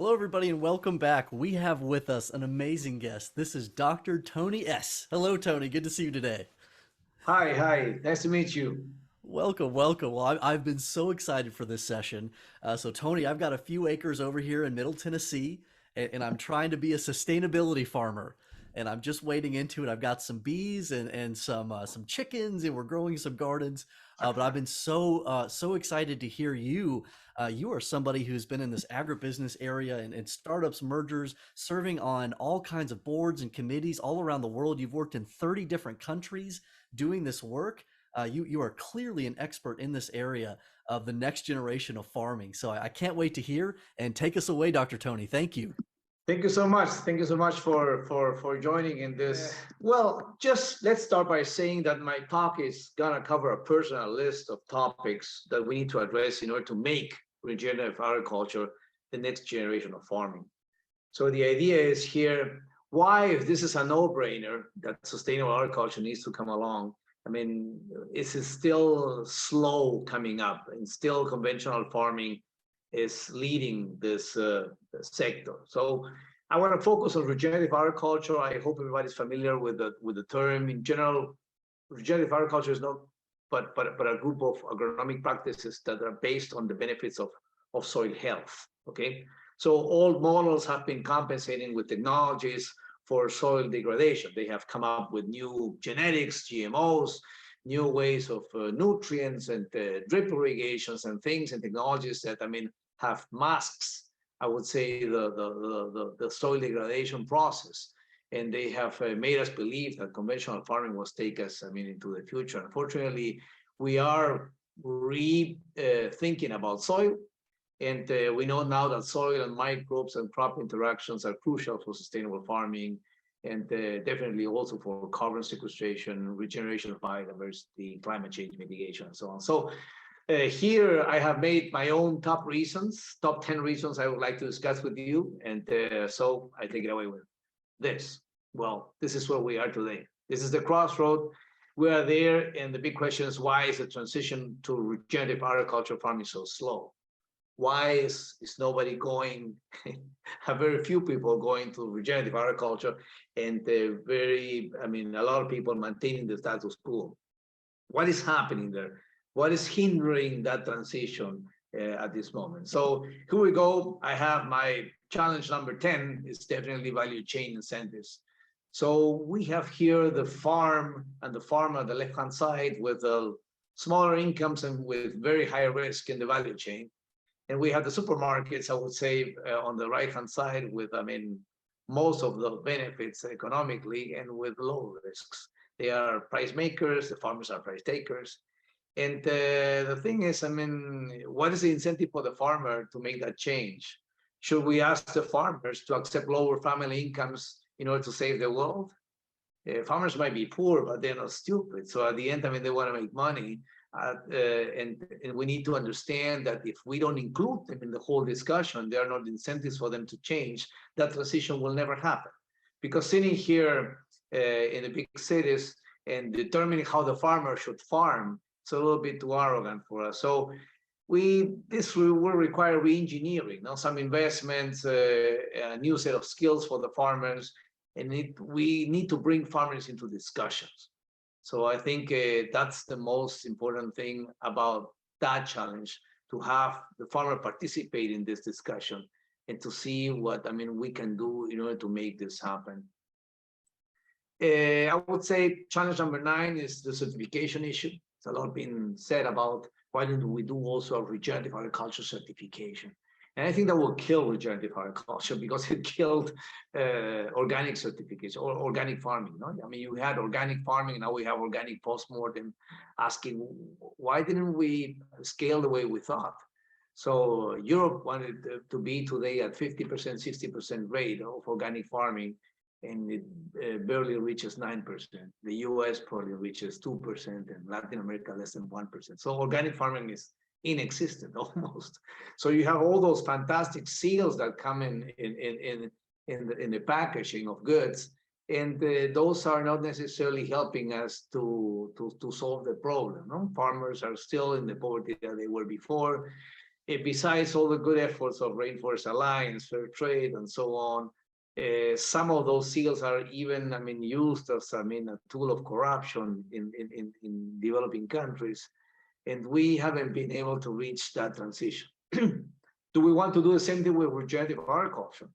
Hello, everybody, and welcome back. We have with us an amazing guest. This is Dr. Tony S. Hello, Tony. Good to see you today. Hi, hi. Nice to meet you. Welcome, welcome. Well, I've been so excited for this session. So, Tony, I've got a few acres over here in Middle Tennessee, and I'm trying to be a sustainability farmer. And I'm just wading into it. I've got some bees and some chickens, and we're growing some gardens. But I've been so excited to hear you. You are somebody who's been in this agribusiness area and startups, mergers, serving on all kinds of boards and committees all around the world. You've worked in 30 different countries doing this work. You are clearly an expert in this area of the next generation of farming. So I can't wait to hear and take us away, Dr. Tony. Thank you. Thank you so much. Thank you so much for joining in this. Well, just let's start by saying that my talk is gonna cover a personal list of topics that we need to address in order to make regenerative agriculture the next generation of farming. So the idea is here, why, if this is a no-brainer that sustainable agriculture needs to come along, I mean, it's still slow coming up, and still conventional farming is leading this sector. So I want to focus on regenerative agriculture. I hope everybody's familiar with the term. In general, regenerative agriculture is not but a group of agronomic practices that are based on the benefits of soil health. Okay, so old models have been compensating with technologies for soil degradation. They have come up with new genetics, GMOs, new ways of nutrients and drip irrigations and things and technologies that, I mean, have masks, I would say, the soil degradation process. And they have made us believe that conventional farming was take us, I mean, into the future. Unfortunately, we are rethinking about soil. And we know now that soil and microbes and crop interactions are crucial for sustainable farming, and definitely also for carbon sequestration, regeneration of biodiversity, climate change mitigation, and so on. So here I have made my own top 10 reasons I would like to discuss with you. And so I take it away with this. Well, this is where we are today. This is the crossroad. We are there. And the big question is, why is the transition to regenerative agriculture farming so slow? Why is nobody going, very few people going to regenerative agriculture, and a lot of people maintaining the status quo? What is happening there? What is hindering that transition at this moment? So here we go. I have my challenge number 10 is definitely value chain incentives. So we have here the farm and the farmer on the left-hand side with smaller incomes and with very high risk in the value chain. And we have the supermarkets, I would say, on the right-hand side with, I mean, most of the benefits economically and with low risks. They are price makers, the farmers are price takers. And the thing is, I mean, what is the incentive for the farmer to make that change? Should we ask the farmers to accept lower family incomes in order to save the world? Farmers might be poor, but they're not stupid. So at the end, I mean, they want to make money. And we need to understand that if we don't include them in the whole discussion, there are not incentives for them to change, that transition will never happen. Because sitting here in the big cities and determining how the farmer should farm, it's a little bit too arrogant for us. So this will require re-engineering, some investments, a new set of skills for the farmers, and we need to bring farmers into discussions. So I think that's the most important thing about that challenge, to have the farmer participate in this discussion and to see what, I mean, we can do in order to make this happen. I would say challenge number 9 is the certification issue. It's a lot been said about why don't we do also a regenerative agriculture certification. And I think that will kill regenerative agriculture because it killed organic certificates or organic farming. No? I mean, you had organic farming, now we have organic postmortem, asking why didn't we scale the way we thought? So Europe wanted to be today at 50%, 60% rate of organic farming, and it barely reaches 9%. The US probably reaches 2%, and Latin America less than 1%. So organic farming is inexistent almost. So you have all those fantastic seals that come in the packaging of goods, and those are not necessarily helping us to solve the problem. No? Farmers are still in the poverty that they were before. besides all the good efforts of Rainforest Alliance, Fair Trade, and so on, some of those seals are even, used as, a tool of corruption in developing countries. And we haven't been able to reach that transition. Do we want to do the same thing with regenerative agriculture?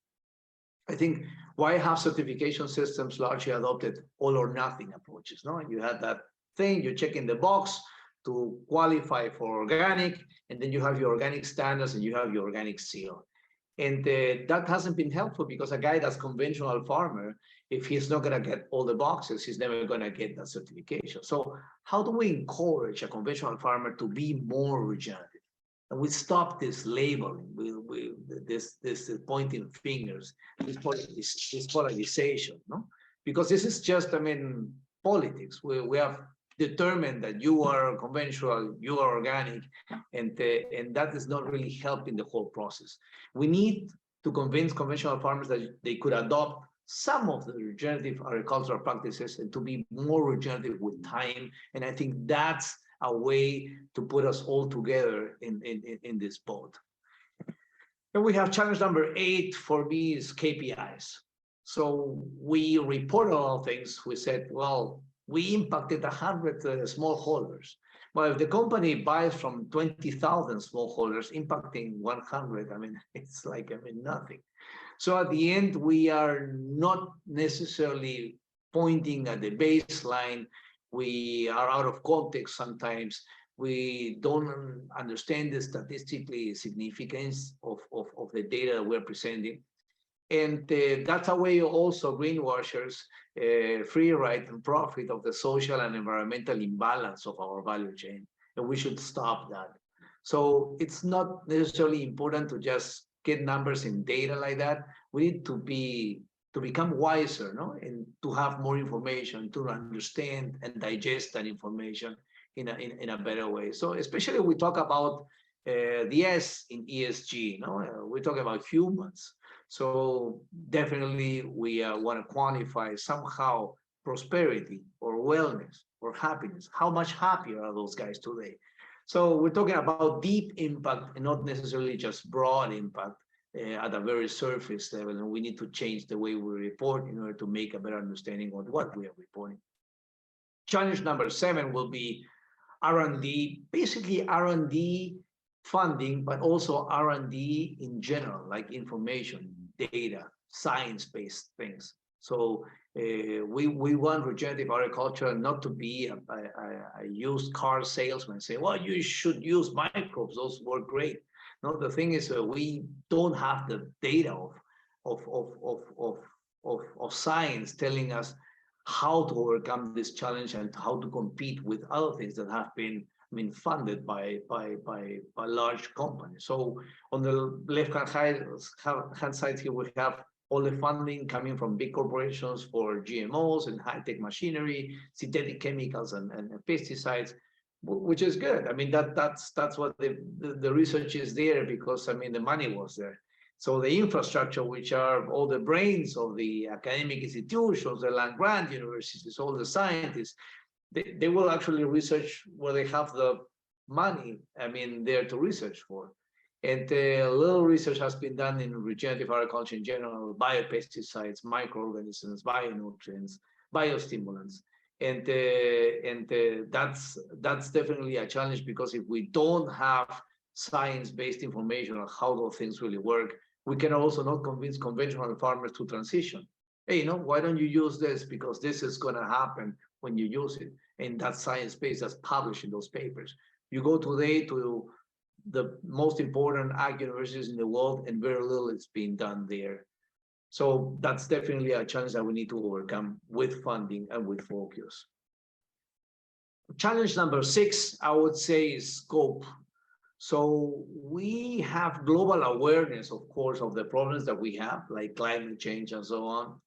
I think why have certification systems largely adopted all or nothing approaches? No, you had that thing, you check in the box to qualify for organic, and then you have your organic standards and you have your organic seal. And that hasn't been helpful because a guy that's conventional farmer, if he's not going to get all the boxes, he's never going to get that certification. So how do we encourage a conventional farmer to be more regenerative? And we stop this labeling, this pointing fingers, this polarization, no? Because this is just, politics. We have determined that you are conventional, you are organic, and that is not really helping the whole process. We need to convince conventional farmers that they could adopt some of the regenerative agricultural practices and to be more regenerative with time. And I think that's a way to put us all together in this boat. And we have challenge number 8 for me is KPIs. So we report a lot of things. We said, well, we impacted 100 smallholders. Well, if the company buys from 20,000 smallholders, impacting 100, it's like, nothing. So at the end, we are not necessarily pointing at the baseline. We are out of context sometimes. We don't understand the statistically significance of the data that we're presenting. And that's a way also greenwashers free ride and profit of the social and environmental imbalance of our value chain. And we should stop that. So it's not necessarily important to just get numbers and data like that. We need to become wiser, no? And to have more information, to understand and digest that information in a better way. So especially we talk about the S in ESG, no? We talk about humans. So definitely we want to quantify somehow prosperity or wellness or happiness. How much happier are those guys today? So we're talking about deep impact and not necessarily just broad impact at a very surface level. And we need to change the way we report in order to make a better understanding of what we are reporting. Challenge number 7 will be R&D, basically R&D funding, but also R&D in general, like information, data, science-based things. So we want regenerative agriculture not to be a used car salesman saying, well, you should use microbes, those work great. No, the thing is we don't have the data of science telling us how to overcome this challenge and how to compete with other things that have been funded by large companies. So on the left-hand side here, we have all the funding coming from big corporations for GMOs and high-tech machinery, synthetic chemicals and pesticides, which is good. That's what the research is there because the money was there. So the infrastructure, which are all the brains of the academic institutions, the land-grant universities, all the scientists, they will actually research where they have the money, there to research for. And a little research has been done in regenerative agriculture in general, biopesticides, microorganisms, bionutrients, biostimulants. And that's definitely a challenge because if we don't have science-based information on how those things really work, we can also not convince conventional farmers to transition. Hey, why don't you use this? Because this is going to happen when you use it. And that's science-based, that's published in those papers. You go today to the most important ag universities in the world, and very little is being done there. So that's definitely a challenge that we need to overcome with funding and with focus. Challenge number 6, I would say, is scope. So we have global awareness, of course, of the problems that we have, like climate change and so on.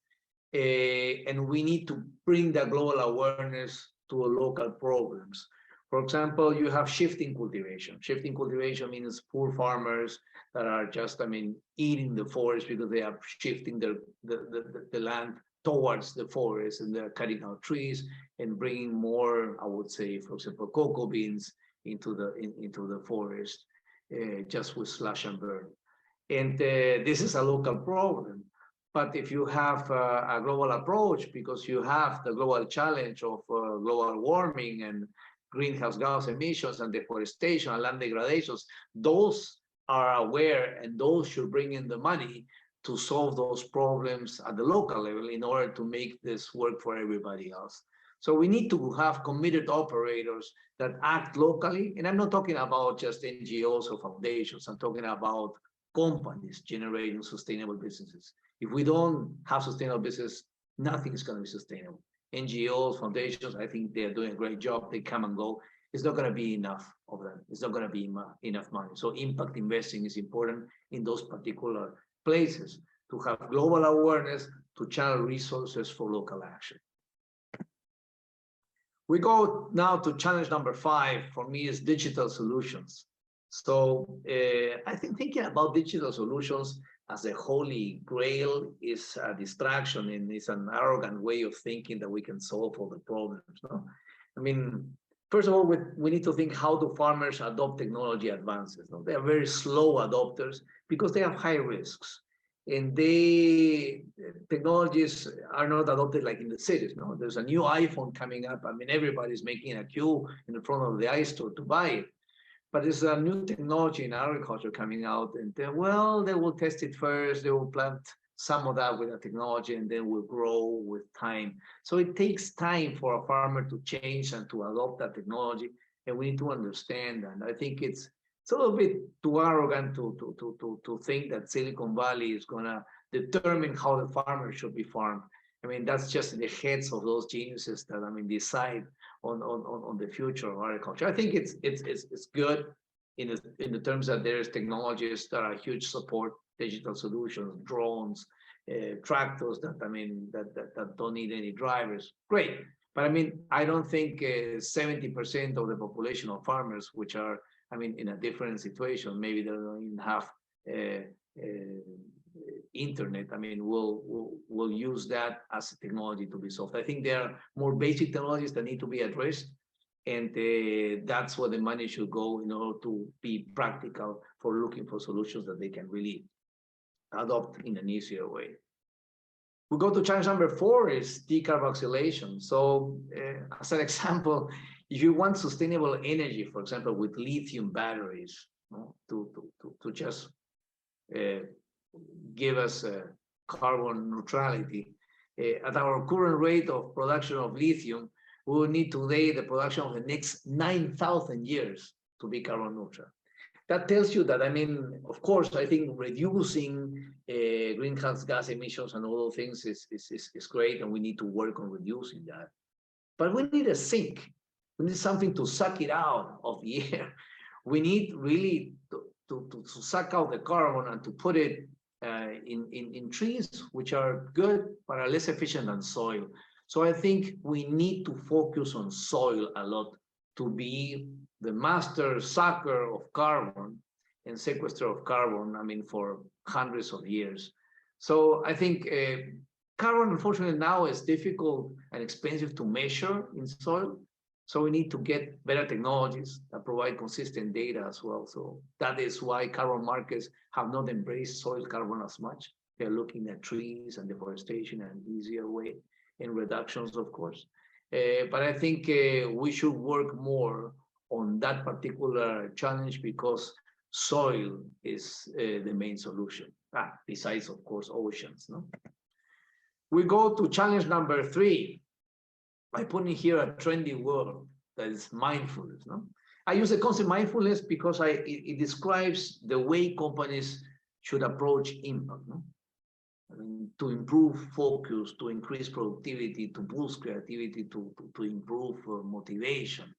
And we need to bring that global awareness to local problems. For example, you have shifting cultivation. Shifting cultivation means poor farmers that are just, eating the forest because they are shifting the land towards the forest, and they're cutting out trees and bringing more, I would say, for example, cocoa beans into the forest. just with slash and burn. And this is a local problem. But if you have a global approach, because you have the global challenge of global warming and greenhouse gas emissions and deforestation and land degradations, those are aware and those should bring in the money to solve those problems at the local level in order to make this work for everybody else. So we need to have committed operators that act locally. And I'm not talking about just NGOs or foundations. I'm talking about companies generating sustainable businesses. If we don't have sustainable business, nothing is going to be sustainable. NGOs, foundations, I think they're doing a great job. They come and go. It's not going to be enough of them. It's not going to be enough money. So impact investing is important in those particular places to have global awareness, to channel resources for local action. We go now to challenge number 5. For me, is digital solutions. So I think thinking about digital solutions as a holy grail is a distraction and it's an arrogant way of thinking that we can solve all the problems. No? I mean, first of all, we need to think, how do farmers adopt technology advances? No? They are very slow adopters because they have high risks. And technologies are not adopted like in the cities. No, there's a new iPhone coming up. I mean, everybody's making a queue in the front of the iStore to buy it. But there's a new technology in agriculture coming out, and well, they will test it first. They will plant some of that with the technology, and then will grow with time. So it takes time for a farmer to change and to adopt that technology, and we need to understand that. I think it's a little bit too arrogant to think that Silicon Valley is going to determine how the farmer should be farmed. I mean, that's just in the heads of those geniuses that, I mean, decide on the future of agriculture. I think it's good in the terms that there's technologies that are huge support, digital solutions, drones, tractors that, I mean, that don't need any drivers. Great. But I mean, I don't think 70% of the population of farmers, which are, I mean, in a different situation, maybe they don't even have internet, I mean, will use that as a technology to be solved. I think there are more basic technologies that need to be addressed, and that's where the money should go in order to be practical for looking for solutions that they can really adopt in an easier way. We go to challenge number 4 is decarboxylation. So as an example, if you want sustainable energy, for example, with lithium batteries, no, to just give us carbon neutrality, at our current rate of production of lithium, we will need today the production of the next 9,000 years to be carbon neutral. That tells you that, I mean, of course, I think reducing greenhouse gas emissions and all those things is great, and we need to work on reducing that. But we need a sink. We need something to suck it out of the air. We need really to suck out the carbon and to put it in trees, which are good but are less efficient than soil. So I think we need to focus on soil a lot to be the master sucker of carbon and sequester of carbon, I mean, for hundreds of years. So I think carbon, unfortunately, now is difficult and expensive to measure in soil. So we need to get better technologies that provide consistent data as well. So that is why carbon markets have not embraced soil carbon as much. They're looking at trees and deforestation in an easier way, and reductions, of course. But I think we should work more on that particular challenge, because soil is the main solution, besides, of course, oceans. No? We go to challenge number 3 by putting here a trendy word that is mindfulness. No? I use the concept mindfulness because it describes the way companies should approach impact. No? I mean, to improve focus, to increase productivity, to boost creativity, to improve motivation.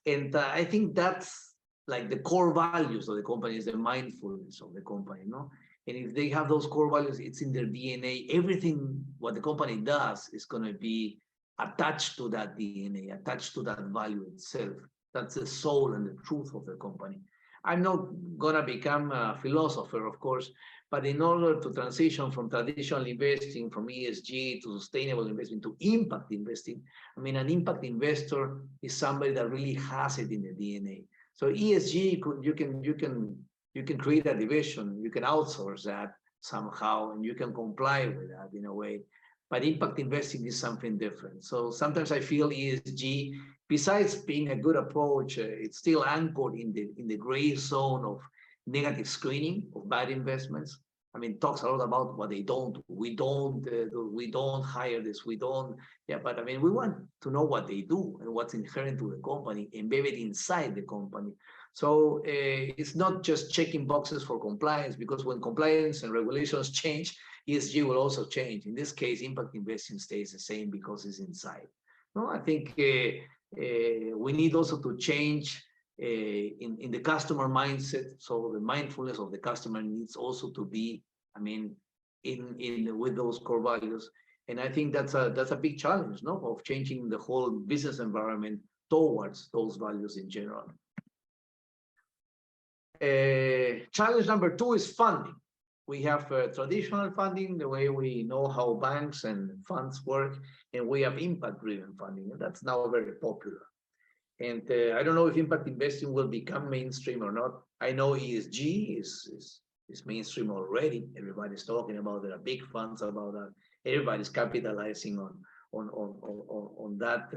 And I think that's like the core values of the company, is the mindfulness of the company. No? And if they have those core values, it's in their DNA. Everything what the company does is going to be attached to that DNA, attached to that value itself. That's the soul and the truth of the company. I'm not going to become a philosopher, of course, but in order to transition from traditional investing, from ESG to sustainable investing to impact investing, I mean, an impact investor is somebody that really has it in the DNA. So ESG, you can create a division, you can outsource that somehow, and you can comply with that in a way. But impact investing is something different. So sometimes I feel ESG, besides being a good approach, it's still anchored in the gray zone of negative screening of bad investments. I mean, talks a lot about what they don't do. We don't do, we don't hire this, we don't. Yeah, but I mean, we want to know what they do and what's inherent to the company, embedded inside the company. So it's not just checking boxes for compliance, because when compliance and regulations change, ESG will also change. In this case, impact investing stays the same because it's inside. No, I think we need also to change in the customer mindset. So the mindfulness of the customer needs also to be, I mean, in with those core values. And I think that's a big challenge, no, of changing the whole business environment towards those values in general. Challenge number 2 is funding. We have traditional funding, the way we know how banks and funds work, and we have impact-driven funding, and that's now very popular. And I don't know if impact investing will become mainstream or not. I know ESG is mainstream already. Everybody's talking about it. There are big funds about that. Everybody's capitalizing on that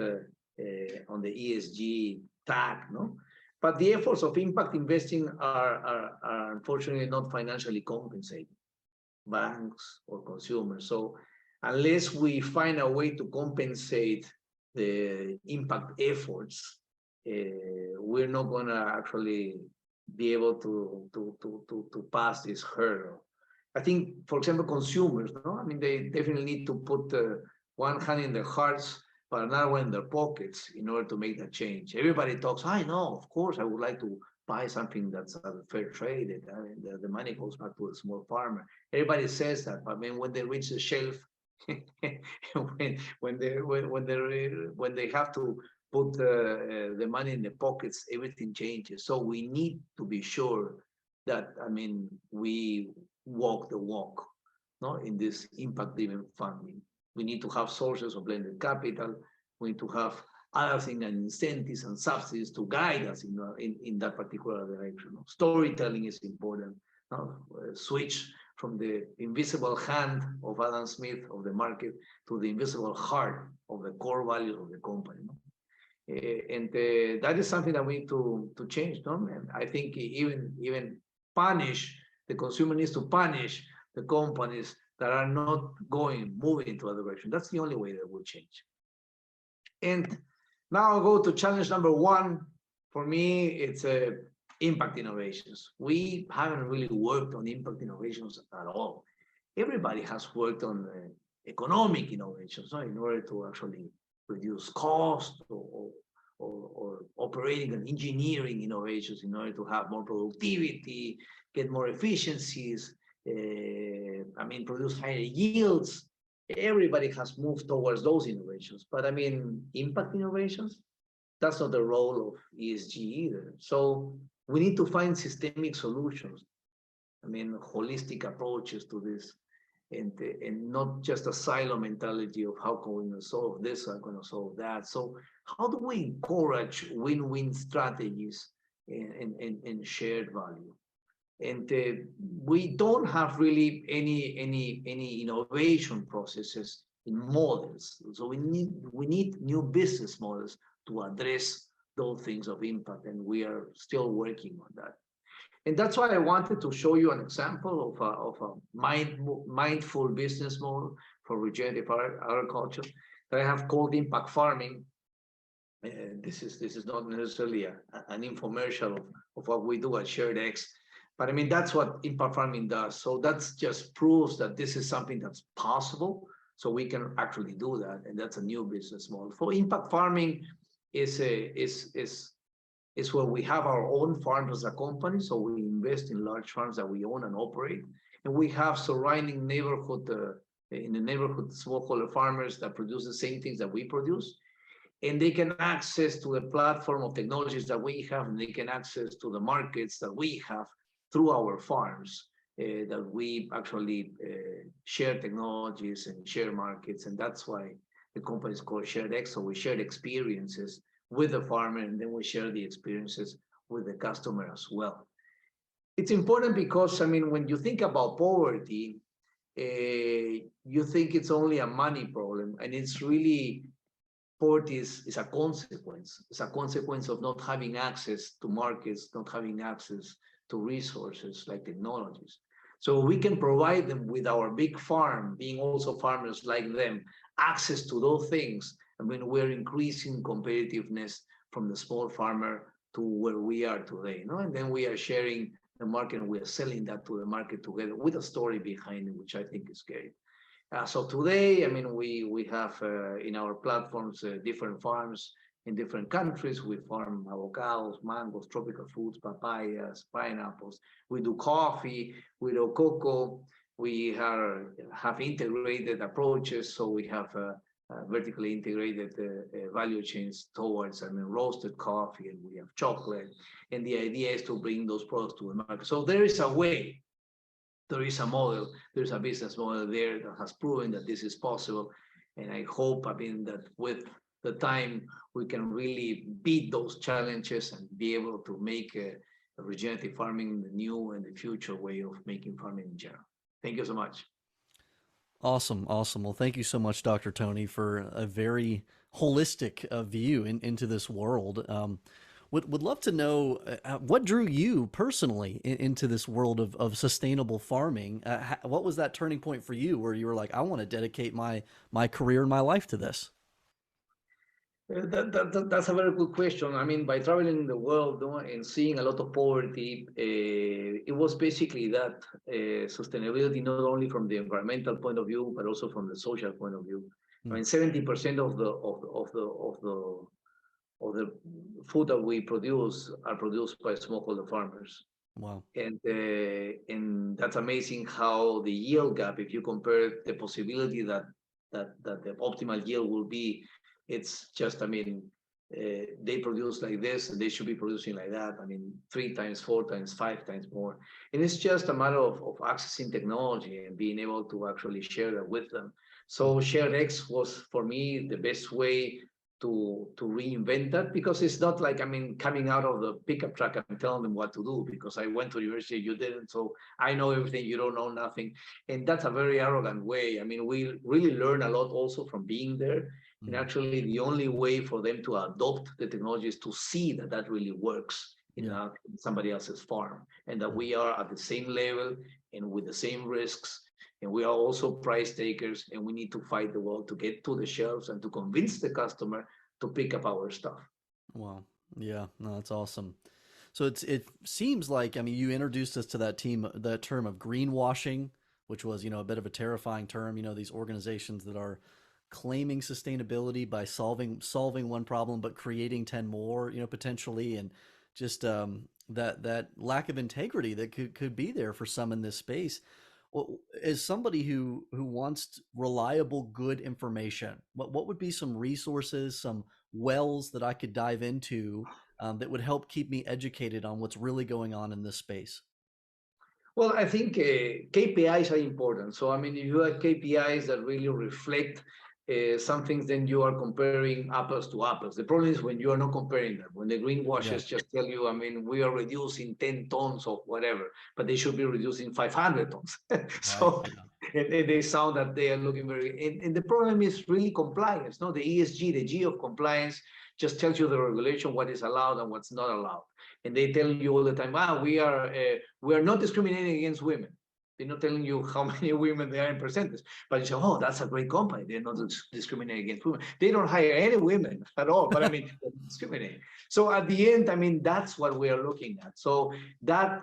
on the ESG tag, no? But the efforts of impact investing are unfortunately not financially compensated, banks or consumers. So unless we find a way to compensate the impact efforts, we're not going to actually be able to pass this hurdle. I think, for example, consumers, no? I mean, they definitely need to put one hand in their hearts, but another one in their pockets in order to make that change. Everybody talks, I know, of course, I would like to buy something that's fair traded. I mean, the money goes back to the small farmer. Everybody says that, but I mean, when they reach the shelf, when they have to put the money in the pockets, everything changes. So we need to be sure that, I mean, we walk the walk, no, in this impact-driven funding. We need to have sources of blended capital. We need to have other things and incentives and subsidies to guide us in that particular direction. Storytelling is important. Switch from the invisible hand of Adam Smith of the market to the invisible heart of the core values of the company. And that is something that we need to change. No? And I think even punish, the consumer needs to punish the companies that are not moving into a direction. That's the only way that will change. And now I'll go to challenge number 1. For me, it's impact innovations. We haven't really worked on impact innovations at all. Everybody has worked on economic innovations, in order to actually reduce cost or operating and engineering innovations in order to have more productivity, get more efficiencies, I mean, produce higher yields. Everybody has moved towards those innovations. But I mean, impact innovations, that's not the role of ESG either. So we need to find systemic solutions. I mean, holistic approaches to this, and not just a silo mentality of how can we solve this, how can we solve that. So how do we encourage win-win strategies and shared value? And we don't have really any innovation processes in models. So we need new business models to address those things of impact, and we are still working on that. And that's why I wanted to show you an example of a mindful business model for regenerative agriculture that I have called impact farming. This is not necessarily an infomercial of what we do at SharedX, but I mean, that's what impact farming does. So that's just proves that this is something that's possible. So we can actually do that, and that's a new business model. For impact farming is where we have our own farms as a company. So we invest in large farms that we own and operate, and we have surrounding neighborhood in the neighborhood smallholder farmers that produce the same things that we produce, and they can access to the platform of technologies that we have, and they can access to the markets that we have through our farms, that we actually share technologies and share markets. And that's why the company is called SharedX. So we share experiences with the farmer, and then we share the experiences with the customer as well. It's important because, I mean, when you think about poverty, you think it's only a money problem, and it's really poverty is a consequence. It's a consequence of not having access to markets, not having access to resources like technologies. So we can provide them with our big farm, being also farmers like them, access to those things. I mean, we're increasing competitiveness from the small farmer to where we are today, no? And then we are sharing the market, and we are selling that to the market together with a story behind it, which I think is great. So today, I mean, we have in our platforms different farms in different countries. We farm avocados, mangoes, tropical fruits, papayas, pineapples. We do coffee, we do cocoa. We have integrated approaches, so we have vertically integrated value chains towards, I mean, roasted coffee, and we have chocolate. And the idea is to bring those products to the market. So there is a way. There is a model, there's a business model there that has proven that this is possible. And I hope, I mean, that with the time, we can really beat those challenges and be able to make a regenerative farming the new and the future way of making farming in general. Thank you so much. Awesome, awesome. Well, thank you so much, Dr. Tony, for a very holistic view into this world. Would love to know what drew you personally into this world of sustainable farming. What was that turning point for you, where you were like, I want to dedicate my career and my life to this? That's a very good question. I mean, by traveling the world, no, and seeing a lot of poverty, it was basically that sustainability, not only from the environmental point of view, but also from the social point of view. I mean, 70% of the food that we produce are produced by smallholder farmers. Wow. And that's amazing how the yield gap, if you compare the possibility that the optimal yield will be, it's just, I mean, they produce like this, and they should be producing like that. I mean, 3 times, 4 times, 5 times more. And it's just a matter of accessing technology and being able to actually share that with them. So Shared X was, for me, the best way to reinvent that, because it's not like, I mean, coming out of the pickup truck and telling them what to do, because I went to university, you didn't, so I know everything, you don't know nothing. And that's a very arrogant way. I mean, we really learn a lot also from being there. And actually, the only way for them to adopt the technology is to see that that really works in somebody else's farm, and that we are at the same level and with the same risks. And we are also price takers, and we need to fight the world to get to the shelves and to convince the customer to pick up our stuff. Wow. Yeah, no, that's awesome. So it seems like, I mean, you introduced us to that term of greenwashing, which was, a bit of a terrifying term, these organizations that are claiming sustainability by solving one problem but creating 10 more, potentially, and just that lack of integrity that could be there for some in this space. Well, as somebody who wants reliable, good information, what would be some resources, some wells that I could dive into that would help keep me educated on what's really going on in this space? Well, I think KPIs are important. So, I mean, if you have KPIs that really reflect some things, then you are comparing apples to apples. The problem is when you are not comparing them, when the greenwashers just tell you, I mean, we are reducing 10 tons of whatever, but they should be reducing 500 tons. So they sound that they are looking very, and the problem is really compliance. No, the ESG, the G of compliance just tells you the regulation, what is allowed and what's not allowed. And they tell you all the time, we are not discriminating against women. They're not telling you how many women there are in percentage, but you say, oh, that's a great company. They're not discriminating against women. They don't hire any women at all, but I mean, they're discriminating. So at the end, I mean, that's what we are looking at. So that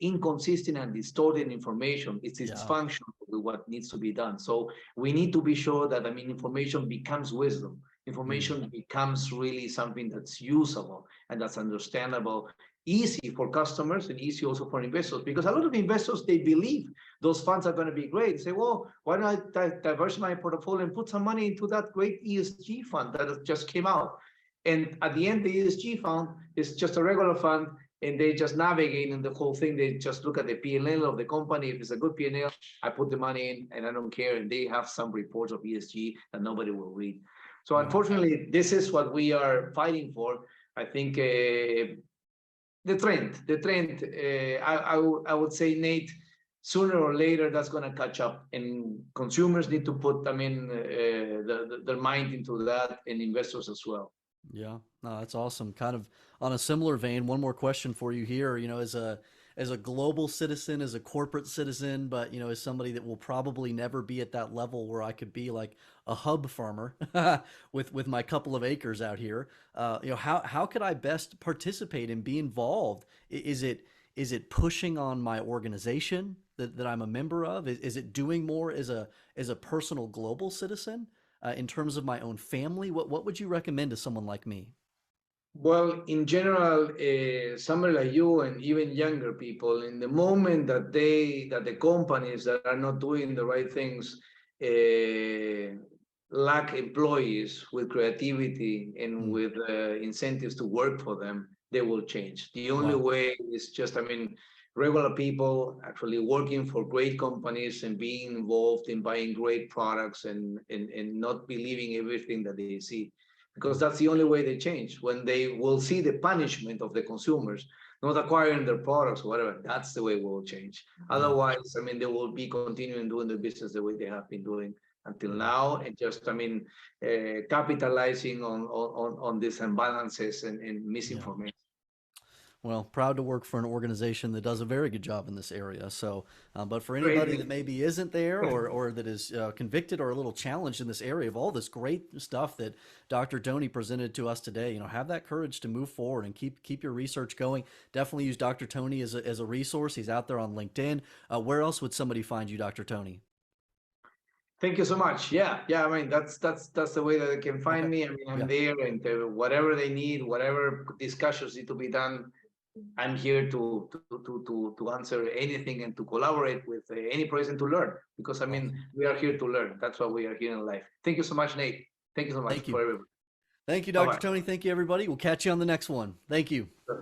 inconsistent and distorted information is dysfunctional with what needs to be done. So we need to be sure that, I mean, information becomes wisdom. Information becomes really something that's usable and that's understandable, easy for customers and easy also for investors, because a lot of investors, they believe those funds are going to be great. They say, well, why don't I diversify my portfolio and put some money into that great ESG fund that just came out? And at the end, the ESG fund is just a regular fund, and they just navigate in the whole thing. They just look at the P&L of the company. If it's a good P&L, I put the money in and I don't care. And they have some reports of ESG that nobody will read. So unfortunately, this is what we are fighting for. I think the trend. I would say, Nate, sooner or later that's going to catch up, and consumers need to put, their mind into that, and investors as well. Yeah, no, that's awesome. Kind of on a similar vein, one more question for you here. As a global citizen, as a corporate citizen, but as somebody that will probably never be at that level where I could be like a hub farmer with my couple of acres out here. How could I best participate and be involved? Is it pushing on my organization that I'm a member of? Is it doing more as a personal global citizen? In terms of my own family, what would you recommend to someone like me? Well, in general, somebody like you and even younger people, in the moment that the companies that are not doing the right things lack employees with creativity and Mm, with incentives to work for them, they will change. The only wow. way is just, regular people actually working for great companies and being involved in buying great products, and not believing everything that they see, because that's the only way they change. When they will see the punishment of the consumers not acquiring their products or whatever, that's the way we'll change. Yeah. Otherwise, they will be continuing doing the business the way they have been doing until Yeah. now, and just, capitalizing on these imbalances and Yeah. misinformation. Well, proud to work for an organization that does a very good job in this area. So, but for anybody that Great. maybe isn't there or that is convicted or a little challenged in this area of all this great stuff that Dr. Tony presented to us today, have that courage to move forward and keep your research going. Definitely use Dr. Tony as a resource. He's out there on LinkedIn. Where else would somebody find you, Dr. Tony? Thank you so much. Yeah. That's the way that they can find Okay. me. I'm Yeah. there, and whatever they need, whatever discussions need to be done, I'm here to answer anything and to collaborate with any person to learn, because Awesome. we are here to learn. That's why we are here in life. Thank you so much, Nate. Thank you so much Thank you. for everybody. Thank you, Bye Dr. Tony. Thank you, everybody. We'll catch you on the next one. Thank you. bye.